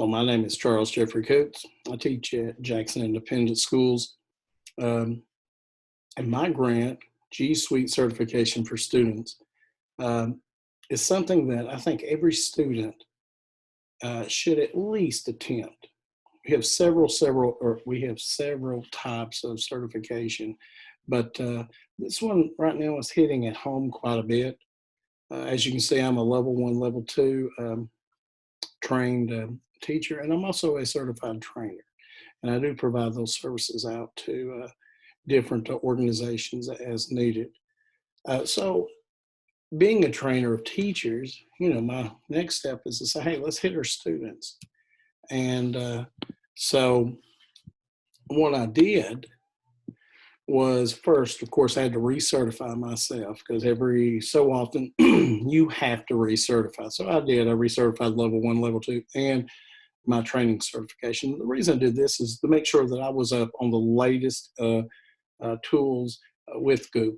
Well, my name is Charles Jeffrey Coots. I teach at Jackson Independent Schools. Um, and my grant, G Suite certification for students, um, is something that I think every student should at least attempt. We have several types of certification, but this one right now is hitting at home quite a bit. As you can see, I'm a level one, level two trained teacher, and I'm also a certified trainer. And I do provide those services out to different organizations as needed. So, being a trainer of teachers, my next step is to say, hey, let's hit our students. And so, what I did was first, of course, I had to recertify myself because every so often you have to recertify. So I did. I recertified level one, level two, and my training certification. The reason I did this is to make sure that I was up on the latest tools with Google.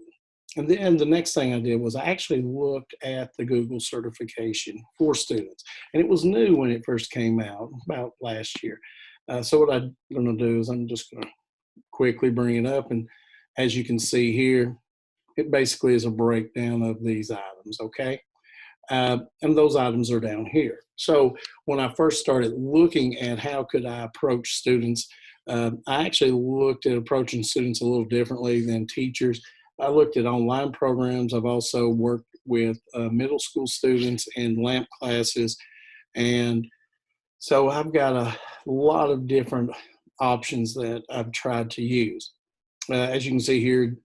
And then the next thing I did was I actually looked at the Google certification for students. And it was new when it first came out about last year. So what I'm going to do is I'm just going to quickly bring it up. And as you can see here, it basically is a breakdown of these items, okay? And those items are down here. So when I first started looking at how could I approach students, I actually looked at approaching students a little differently than teachers. I looked at online programs. I've also worked with middle school students in LAMP classes. And so I've got a lot of different options that I've tried to use. As you can see here,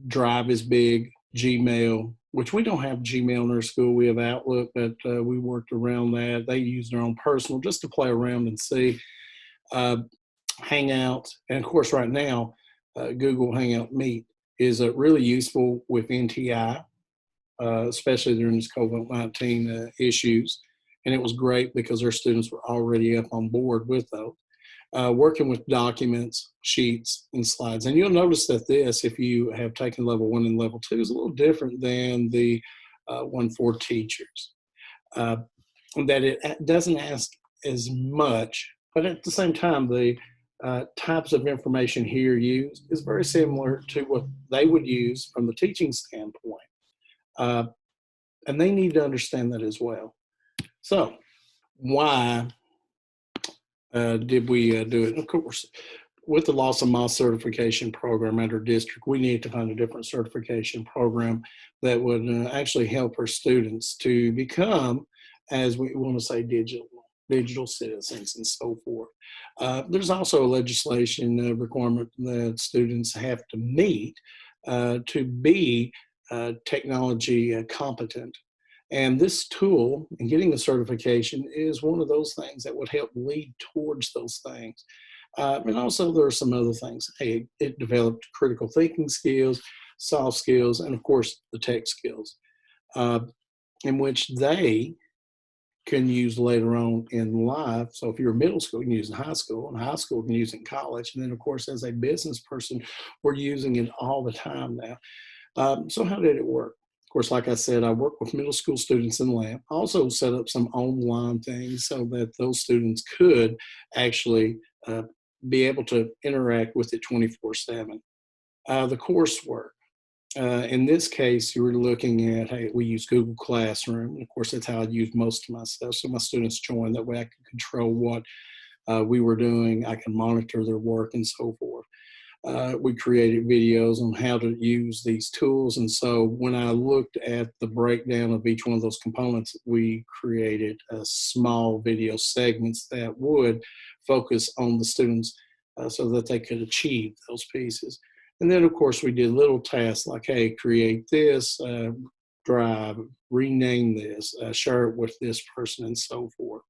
Drive is big, Gmail, which we don't have Gmail in our school. We have Outlook, but we worked around that. They use their own personal just to play around and see. Hangouts, and of course right now, Google Hangout Meet is really useful with NTI, especially during this COVID-19 issues. And it was great because our students were already up on board with those. Working with documents, sheets, and slides. And you'll notice that this, if you have taken level one and level two, is a little different than the one for teachers. That it doesn't ask as much, but at the same time, the types of information here used is very similar to what they would use from the teaching standpoint. And they need to understand that as well. So why did we do it? Of course, with the loss of my certification program at our district, we need to find a different certification program that would actually help our students to become, as we want to say, digital citizens and so forth. There's also a legislation requirement that students have to meet to be technology competent. And this tool and getting the certification is one of those things that would help lead towards those things. And also there are some other things. Hey, it developed critical thinking skills, soft skills, and of course the tech skills, in which they can use later on in life. So if you're middle school, you can use it in high school, and high school can use it in college. And then of course, as a business person, we're using it all the time now. So how did it work? Of course, like I said, I work with middle school students in LAMP. I also set up some online things so that those students could actually be able to interact with it 24/7. The coursework. In this case, you were looking at, hey, we use Google Classroom. And of course, that's how I use most of my stuff. So my students join. That way I can control what we were doing. I can monitor their work and so forth. We created videos on how to use these tools. And so when I looked at the breakdown of each one of those components, we created small video segments that would focus on the students so that they could achieve those pieces. And then, of course, we did little tasks like, hey, create this, drive, rename this, share it with this person, and so forth.